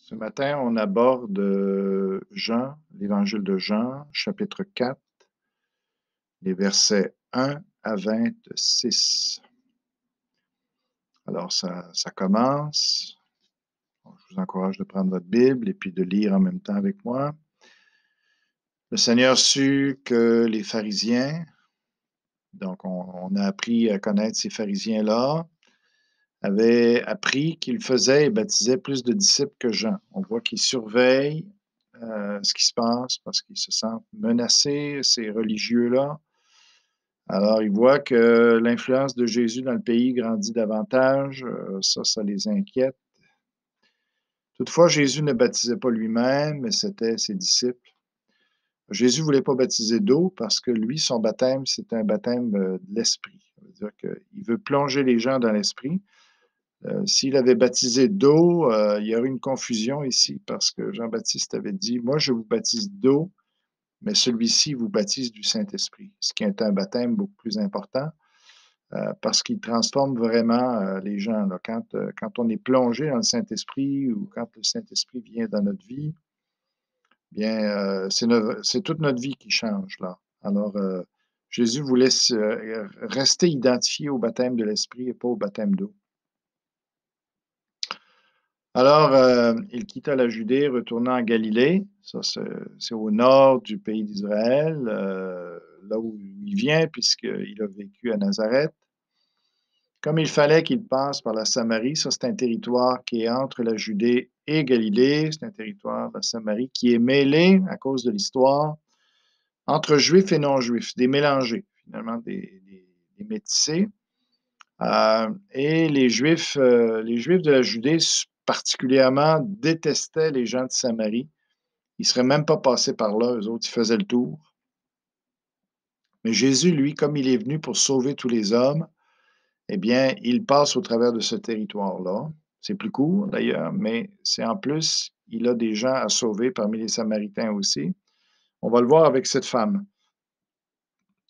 Ce matin, on aborde Jean, l'évangile de Jean, chapitre 4, les versets 1 à 26. Alors, ça commence. Bon, je vous encourage de prendre votre Bible et puis de lire en même temps avec moi. Le Seigneur sut que les pharisiens, donc on a appris à connaître ces pharisiens-là, avaient appris qu'ils faisaient et baptisaient plus de disciples que Jean. On voit qu'ils surveillent ce qui se passe parce qu'ils se sentent menacés, ces religieux-là. Alors, ils voient que l'influence de Jésus dans le pays grandit davantage. Ça les inquiète. Toutefois, Jésus ne baptisait pas lui-même, mais c'était ses disciples. Jésus ne voulait pas baptiser d'eau parce que lui, son baptême, c'est un baptême de l'esprit. Ça veut dire qu'il veut plonger les gens dans l'esprit. S'il avait baptisé d'eau, il y aurait une confusion ici parce que Jean-Baptiste avait dit, moi, je vous baptise d'eau, mais celui-ci vous baptise du Saint-Esprit, ce qui est un baptême beaucoup plus important parce qu'il transforme vraiment les gens. Là. Quand on est plongé dans le Saint-Esprit ou quand le Saint-Esprit vient dans notre vie, bien, c'est toute notre vie qui change là. Alors, Jésus voulait rester identifié au baptême de l'Esprit et pas au baptême d'eau. Alors, il quitta la Judée, retourna en Galilée. Ça, c'est au nord du pays d'Israël, là où il vient, puisqu'il a vécu à Nazareth. Comme il fallait qu'il passe par la Samarie, ça, c'est un territoire qui est entre la Judée et Galilée. C'est un territoire de la Samarie qui est mêlé, à cause de l'histoire, entre juifs et non-juifs, des mélangés, finalement, des métissés. Et les Juifs de la Judée, particulièrement, détestaient les gens de Samarie. Ils ne seraient même pas passés par là, eux autres, ils faisaient le tour. Mais Jésus, lui, comme il est venu pour sauver tous les hommes, eh bien, il passe au travers de ce territoire-là. C'est plus court, d'ailleurs, mais c'est en plus, il a des gens à sauver parmi les Samaritains aussi. On va le voir avec cette femme.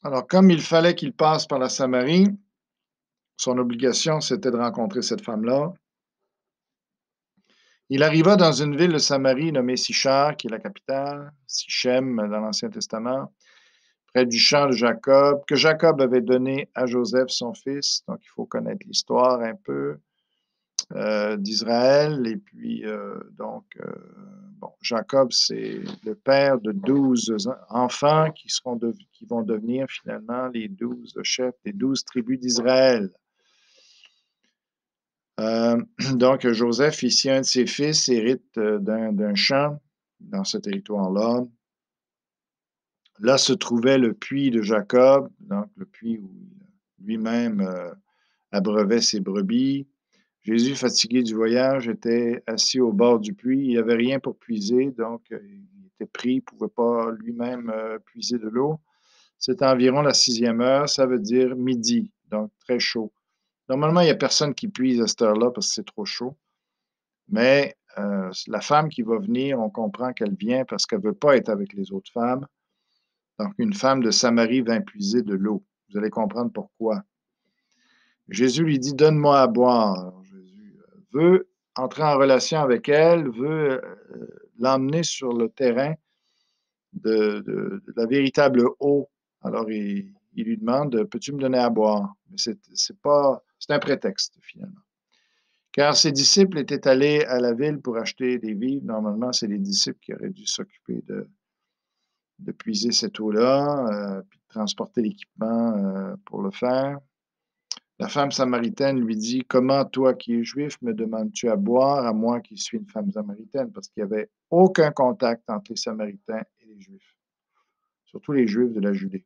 Alors, comme il fallait qu'il passe par la Samarie, son obligation, c'était de rencontrer cette femme-là. Il arriva dans une ville de Samarie nommée Sichar, qui est la capitale, Sichem dans l'Ancien Testament, près du champ de Jacob, que Jacob avait donné à Joseph, son fils. Donc, il faut connaître l'histoire un peu d'Israël. Et puis, bon, Jacob, c'est le père de 12 enfants qui vont devenir finalement les 12 chefs des 12 tribus d'Israël. Donc, Joseph, ici, un de ses fils, hérite d'un champ dans ce territoire-là. Là se trouvait le puits de Jacob, donc le puits où lui-même abreuvait ses brebis. Jésus, fatigué du voyage, était assis au bord du puits. Il n'y avait rien pour puiser, donc il était pris, il ne pouvait pas lui-même puiser de l'eau. C'est environ la 6e heure, ça veut dire midi, donc très chaud. Normalement, il n'y a personne qui puise à cette heure-là parce que c'est trop chaud. Mais la femme qui va venir, on comprend qu'elle vient parce qu'elle ne veut pas être avec les autres femmes. Donc, une femme de Samarie vint puiser de l'eau. Vous allez comprendre pourquoi. Jésus lui dit, donne-moi à boire. Alors, Jésus veut entrer en relation avec elle, veut l'emmener sur le terrain de la véritable eau. Alors, il lui demande, peux-tu me donner à boire? Mais c'est un prétexte, finalement. Car ses disciples étaient allés à la ville pour acheter des vivres. Normalement, c'est les disciples qui auraient dû s'occuper de puiser cette eau-là, puis de transporter l'équipement pour le faire. La femme samaritaine lui dit, comment toi qui es juif me demandes-tu à boire, à moi qui suis une femme samaritaine? Parce qu'il n'y avait aucun contact entre les Samaritains et les Juifs, surtout les Juifs de la Judée.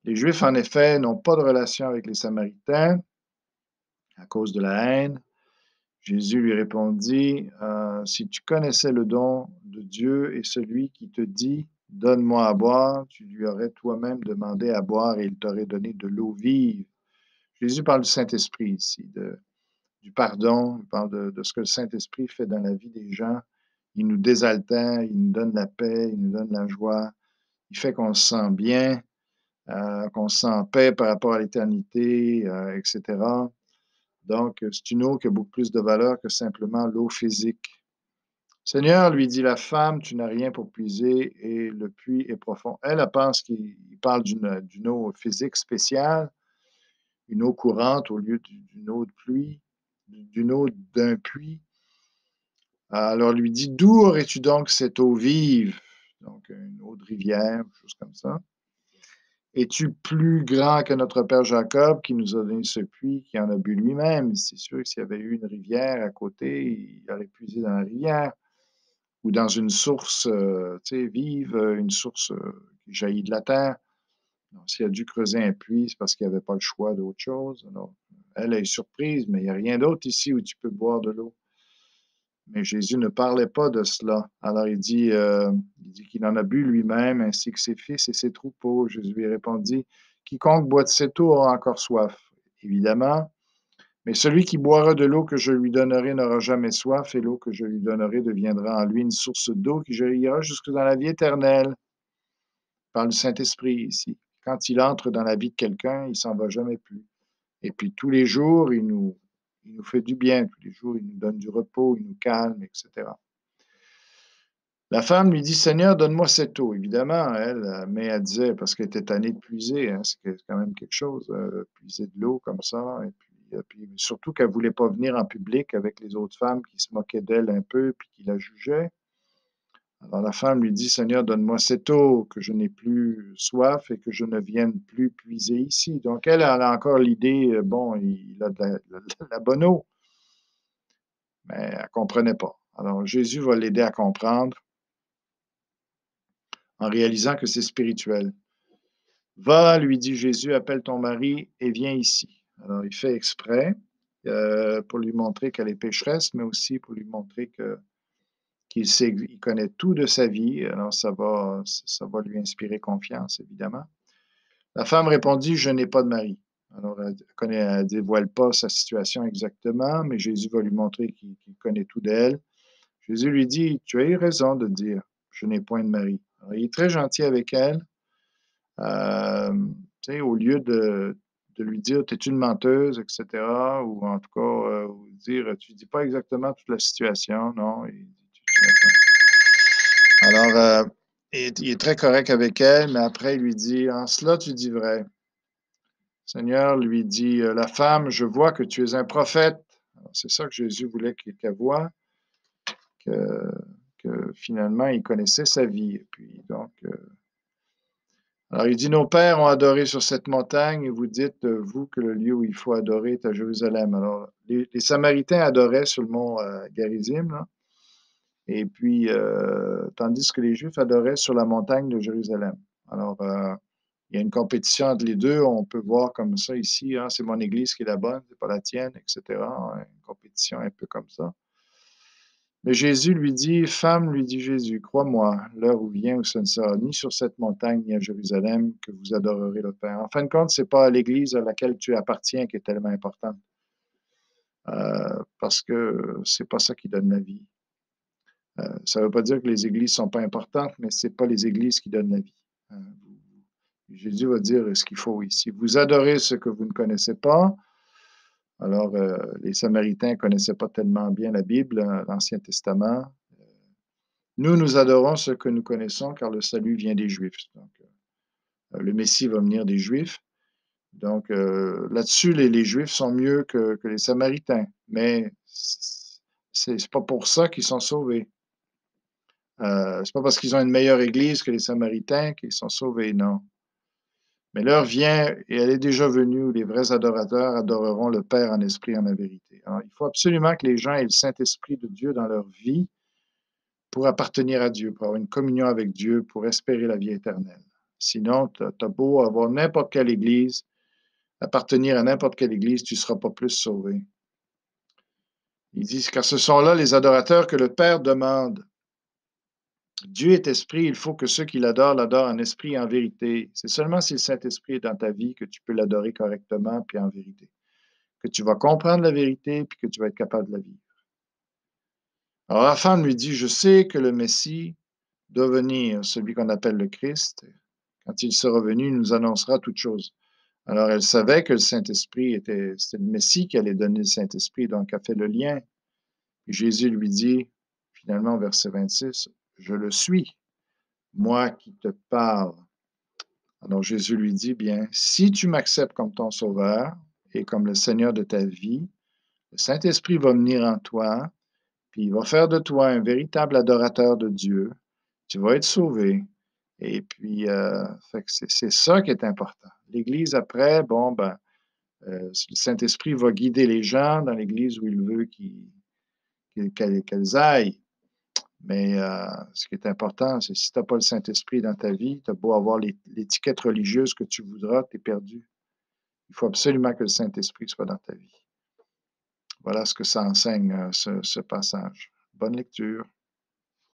Les Juifs, en effet, n'ont pas de relation avec les Samaritains à cause de la haine. Jésus lui répondit, si tu connaissais le don de Dieu et celui qui te dit, donne-moi à boire, tu lui aurais toi-même demandé à boire et il t'aurait donné de l'eau vive. Jésus parle du Saint-Esprit ici, du pardon, il parle de ce que le Saint-Esprit fait dans la vie des gens. Il nous désaltère, il nous donne la paix, il nous donne la joie, il fait qu'on se sent bien, qu'on se sent en paix par rapport à l'éternité, etc. Donc, c'est une eau qui a beaucoup plus de valeur que simplement l'eau physique. Seigneur, lui dit la femme, tu n'as rien pour puiser et le puits est profond. Elle pense qu'il parle d'une eau physique spéciale, une eau courante au lieu d'une eau de pluie, d'une eau d'un puits. Alors lui dit, d'où aurais-tu donc cette eau vive? Donc une eau de rivière, chose comme ça. Es-tu plus grand que notre père Jacob qui nous a donné ce puits, qui en a bu lui-même? C'est sûr que s'il y avait eu une rivière à côté, il aurait puisé dans la rivière ou dans une source vive, une source qui jaillit de la terre. Donc, s'il a dû creuser un puits, c'est parce qu'il n'y avait pas le choix d'autre chose. Alors, elle est surprise, mais il n'y a rien d'autre ici où tu peux boire de l'eau. Mais Jésus ne parlait pas de cela. Alors il dit qu'il en a bu lui-même, ainsi que ses fils et ses troupeaux. Jésus lui répondit, quiconque boit de cette eau aura encore soif, évidemment, mais celui qui boira de l'eau que je lui donnerai n'aura jamais soif, et l'eau que je lui donnerai deviendra en lui une source d'eau qui jaillira jusque dans la vie éternelle. Par le Saint-Esprit ici. Quand il entre dans la vie de quelqu'un, il ne s'en va jamais plus. Et puis tous les jours, il nous fait du bien. Tous les jours, il nous donne du repos, il nous calme, etc. La femme lui dit, Seigneur, donne-moi cette eau. Évidemment, mais elle disait, parce qu'elle était tannée de puiser, hein, c'est quand même quelque chose, puiser de l'eau comme ça. Et puis surtout qu'elle ne voulait pas venir en public avec les autres femmes qui se moquaient d'elle un peu, puis qui la jugeaient. Alors la femme lui dit, Seigneur, donne-moi cette eau, que je n'ai plus soif et que je ne vienne plus puiser ici. Donc elle a encore l'idée, bon, il a de la bonne eau, mais elle ne comprenait pas. Alors Jésus va l'aider à comprendre en réalisant que c'est spirituel. Va, lui dit Jésus, appelle ton mari et viens ici. Alors il fait exprès pour lui montrer qu'elle est pécheresse, mais aussi pour lui montrer qu'il sait, il connaît tout de sa vie, alors ça va lui inspirer confiance, évidemment. La femme répondit, je n'ai pas de mari. Alors, elle ne dévoile pas sa situation exactement, mais Jésus va lui montrer qu'il connaît tout d'elle. Jésus lui dit, tu as eu raison de dire, je n'ai point de mari. Alors, il est très gentil avec elle. Euh, au lieu de lui dire, tu es une menteuse, etc., ou en tout cas, dire, tu ne dis pas exactement toute la situation, non, il dit, alors, il est très correct avec elle, mais après, il lui dit, en cela, tu dis vrai. Seigneur lui dit, la femme, je vois que tu es un prophète. C'est ça que Jésus voulait qu'elle voie, que, que, finalement, il connaissait sa vie. Et puis, donc, alors il dit, nos pères ont adoré sur cette montagne et vous dites, vous, que le lieu où il faut adorer est à Jérusalem. Alors, les Samaritains adoraient sur le mont Garizim, là, et puis, tandis que les Juifs adoraient sur la montagne de Jérusalem. Alors, il y a une compétition entre les deux. On peut voir comme ça ici, hein, c'est mon église qui est la bonne, c'est pas la tienne, etc. Une compétition un peu comme ça. Mais Jésus lui dit, femme, lui dit Jésus, crois-moi, l'heure où vient où ce ne sera ni sur cette montagne ni à Jérusalem que vous adorerez le Père. En fin de compte, c'est pas l'église à laquelle tu appartiens qui est tellement importante, parce que c'est pas ça qui donne la vie. Ça ne veut pas dire que les églises sont pas importantes, mais c'est pas les églises qui donnent la vie. Jésus va dire ce qu'il faut ici. Vous adorez ce que vous ne connaissez pas. Alors, les Samaritains ne connaissaient pas tellement bien la Bible, l'Ancien Testament. Nous adorons ce que nous connaissons, car le salut vient des Juifs. Donc, le Messie va venir des Juifs. Donc, là-dessus, les Juifs sont mieux que les Samaritains. Mais c'est pas pour ça qu'ils sont sauvés. C'est pas parce qu'ils ont une meilleure Église que les Samaritains qu'ils sont sauvés, non. Mais l'heure vient, et elle est déjà venue, où les vrais adorateurs adoreront le Père en esprit et en vérité. Alors, il faut absolument que les gens aient le Saint-Esprit de Dieu dans leur vie pour appartenir à Dieu, pour avoir une communion avec Dieu, pour espérer la vie éternelle. Sinon, tu as beau avoir n'importe quelle Église, appartenir à n'importe quelle Église, tu ne seras pas plus sauvé. Ils disent, car ce sont là les adorateurs que le Père demande. Dieu est esprit, il faut que ceux qui l'adorent l'adorent en esprit et en vérité. C'est seulement si le Saint-Esprit est dans ta vie que tu peux l'adorer correctement puis en vérité. Que tu vas comprendre la vérité puis que tu vas être capable de la vivre. Alors la femme lui dit, je sais que le Messie doit venir, celui qu'on appelle le Christ. Quand il sera venu, il nous annoncera toutes choses. Alors elle savait que le Saint-Esprit c'était le Messie qui allait donner le Saint-Esprit, donc elle fait le lien. Puis Jésus lui dit, finalement, au verset 26, je le suis, moi qui te parle. Alors Jésus lui dit, bien, si tu m'acceptes comme ton sauveur et comme le Seigneur de ta vie, le Saint-Esprit va venir en toi, puis il va faire de toi un véritable adorateur de Dieu. Tu vas être sauvé. Et puis, fait que c'est ça qui est important. L'Église, après, bon, ben, le Saint-Esprit va guider les gens dans l'Église où il veut qu'elles aillent. Mais ce qui est important, c'est si tu n'as pas le Saint-Esprit dans ta vie, tu as beau avoir l'étiquette religieuse que tu voudras, tu es perdu. Il faut absolument que le Saint-Esprit soit dans ta vie. Voilà ce que ça enseigne, ce passage. Bonne lecture.